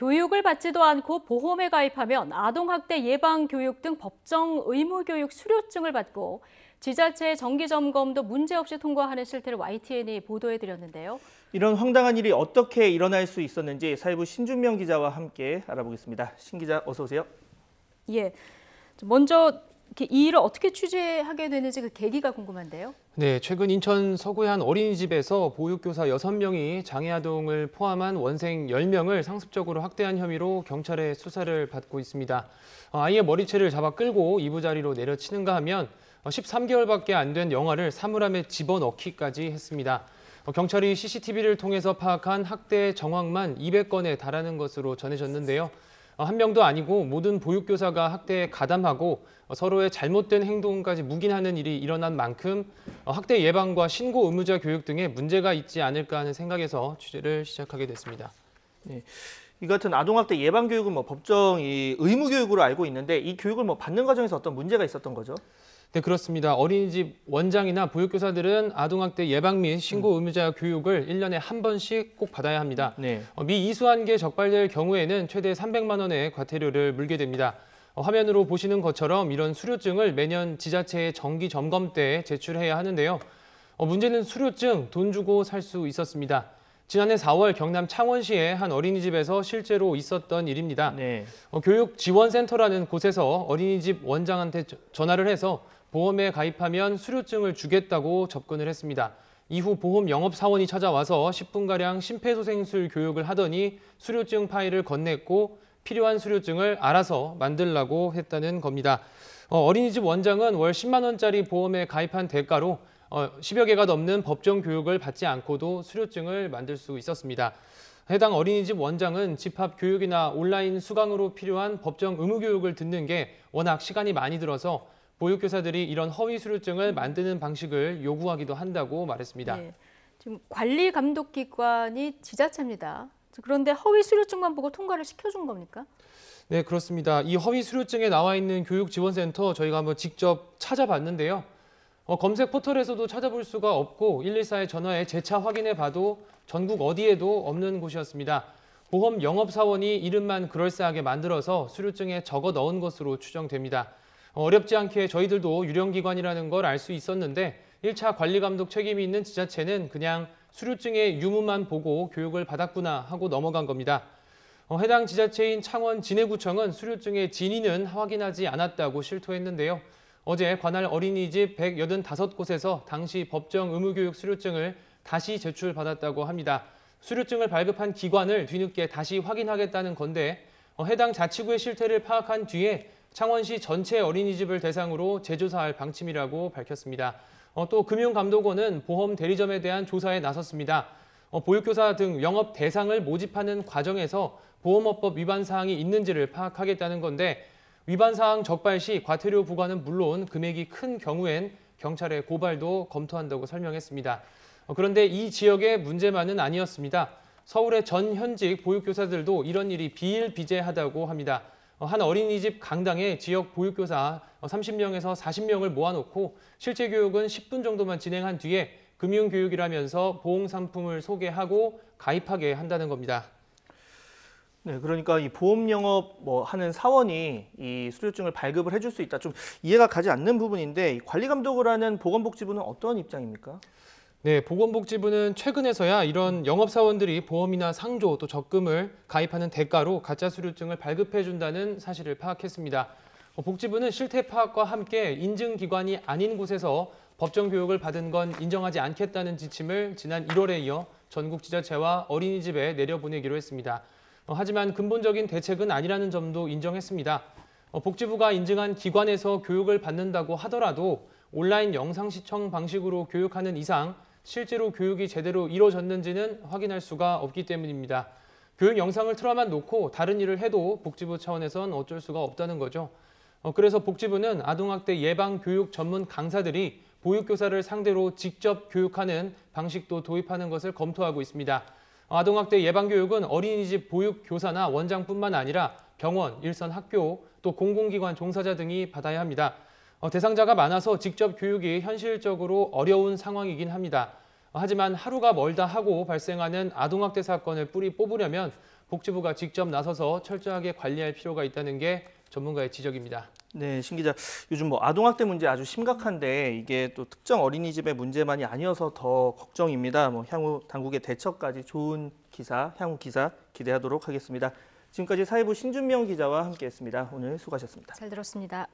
교육을 받지도 않고 보험에 가입하면 아동학대 예방교육 등 법정 의무교육 수료증을 받고 지자체의 정기점검도 문제없이 통과하는 실태를 YTN이 보도해드렸는데요. 이런 황당한 일이 어떻게 일어날 수 있었는지 사회부 신준명 기자와 함께 알아보겠습니다. 신 기자 어서 오세요. 예, 먼저 이 일을 어떻게 취재하게 되는지 그 계기가 궁금한데요. 네, 최근 인천 서구의 한 어린이집에서 보육교사 6명이 장애아동을 포함한 원생 10명을 상습적으로 학대한 혐의로 경찰의 수사를 받고 있습니다. 아이의 머리채를 잡아 끌고 이부자리로 내려치는가 하면 13개월밖에 안 된 영아를 사물함에 집어넣기까지 했습니다. 경찰이 CCTV를 통해서 파악한 학대 정황만 200건에 달하는 것으로 전해졌는데요. 한 명도 아니고 모든 보육교사가 학대에 가담하고 서로의 잘못된 행동까지 묵인하는 일이 일어난 만큼 학대 예방과 신고 의무자 교육 등에 문제가 있지 않을까 하는 생각에서 취재를 시작하게 됐습니다. 네, 이 같은 아동학대 예방교육은 법정 의무교육으로 알고 있는데 이 교육을 받는 과정에서 어떤 문제가 있었던 거죠? 네, 그렇습니다. 어린이집 원장이나 보육교사들은 아동학대 예방 및 신고 의무자 교육을 1년에 한 번씩 꼭 받아야 합니다. 네. 미이수한 게 적발될 경우에는 최대 300만 원의 과태료를 물게 됩니다. 화면으로 보시는 것처럼 이런 수료증을 매년 지자체의 정기 점검 때 제출해야 하는데요. 문제는 수료증 돈 주고 살 수 있었습니다. 지난해 4월 경남 창원시의 한 어린이집에서 실제로 있었던 일입니다. 네. 교육지원센터라는 곳에서 어린이집 원장한테 전화를 해서 보험에 가입하면 수료증을 주겠다고 접근을 했습니다. 이후 보험 영업사원이 찾아와서 10분가량 심폐소생술 교육을 하더니 수료증 파일을 건넸고 필요한 수료증을 알아서 만들라고 했다는 겁니다. 어린이집 원장은 월 10만 원짜리 보험에 가입한 대가로 10여 개가 넘는 법정 교육을 받지 않고도 수료증을 만들 수 있었습니다. 해당 어린이집 원장은 집합 교육이나 온라인 수강으로 필요한 법정 의무 교육을 듣는 게 워낙 시간이 많이 들어서 보육교사들이 이런 허위 수료증을 만드는 방식을 요구하기도 한다고 말했습니다. 네, 지금 관리 감독 기관이 지자체입니다. 그런데 허위 수료증만 보고 통과를 시켜준 겁니까? 네, 그렇습니다. 이 허위 수료증에 나와 있는 교육지원센터 저희가 한번 직접 찾아봤는데요. 검색 포털에서도 찾아볼 수가 없고 114에 전화해 재차 확인해 봐도 전국 어디에도 없는 곳이었습니다. 보험 영업사원이 이름만 그럴싸하게 만들어서 수료증에 적어 넣은 것으로 추정됩니다. 어렵지 않게 저희들도 유령기관이라는 걸 알 수 있었는데 1차 관리감독 책임이 있는 지자체는 그냥 수료증의 유무만 보고 교육을 받았구나 하고 넘어간 겁니다. 해당 지자체인 창원 진해구청은 수료증의 진위는 확인하지 않았다고 실토했는데요. 어제 관할 어린이집 185곳에서 당시 법정 의무교육 수료증을 다시 제출받았다고 합니다. 수료증을 발급한 기관을 뒤늦게 다시 확인하겠다는 건데 해당 자치구의 실태를 파악한 뒤에 창원시 전체 어린이집을 대상으로 재조사할 방침이라고 밝혔습니다. 또 금융감독원은 보험 대리점에 대한 조사에 나섰습니다. 보육교사 등 영업 대상을 모집하는 과정에서 보험업법 위반 사항이 있는지를 파악하겠다는 건데 위반 사항 적발 시 과태료 부과는 물론 금액이 큰 경우엔 경찰에 고발도 검토한다고 설명했습니다. 그런데 이 지역의 문제만은 아니었습니다. 서울의 전 현직 보육교사들도 이런 일이 비일비재하다고 합니다. 한 어린이집 강당에 지역 보육교사 30명에서 40명을 모아놓고 실제 교육은 10분 정도만 진행한 뒤에 금융교육이라면서 보험상품을 소개하고 가입하게 한다는 겁니다. 네, 그러니까 이 보험 영업 하는 사원이 이 수료증을 발급을 해줄 수 있다. 좀 이해가 가지 않는 부분인데 관리 감독을 하는 보건복지부는 어떤 입장입니까? 네, 보건복지부는 최근에서야 이런 영업사원들이 보험이나 상조 또 적금을 가입하는 대가로 가짜 수료증을 발급해준다는 사실을 파악했습니다. 복지부는 실태 파악과 함께 인증기관이 아닌 곳에서 법정 교육을 받은 건 인정하지 않겠다는 지침을 지난 1월에 이어 전국 지자체와 어린이집에 내려보내기로 했습니다. 하지만 근본적인 대책은 아니라는 점도 인정했습니다. 복지부가 인증한 기관에서 교육을 받는다고 하더라도 온라인 영상 시청 방식으로 교육하는 이상 실제로 교육이 제대로 이루어졌는지는 확인할 수가 없기 때문입니다. 교육 영상을 틀어만 놓고 다른 일을 해도 복지부 차원에선 어쩔 수가 없다는 거죠. 그래서 복지부는 아동학대 예방 교육 전문 강사들이 보육교사를 상대로 직접 교육하는 방식도 도입하는 것을 검토하고 있습니다. 아동학대 예방교육은 어린이집 보육교사나 원장뿐만 아니라 병원, 일선 학교, 또 공공기관 종사자 등이 받아야 합니다. 대상자가 많아서 직접 교육이 현실적으로 어려운 상황이긴 합니다. 하지만 하루가 멀다 하고 발생하는 아동학대 사건을 뿌리 뽑으려면 복지부가 직접 나서서 철저하게 관리할 필요가 있다는 게 전문가의 지적입니다. 네, 신 기자. 요즘 뭐 아동학대 문제 아주 심각한데 이게 또 특정 어린이집의 문제만이 아니어서 더 걱정입니다. 뭐 향후 당국의 대처까지 좋은 기사, 향후 기사 기대하도록 하겠습니다. 지금까지 사회부 신준명 기자와 함께했습니다. 오늘 수고하셨습니다. 잘 들었습니다.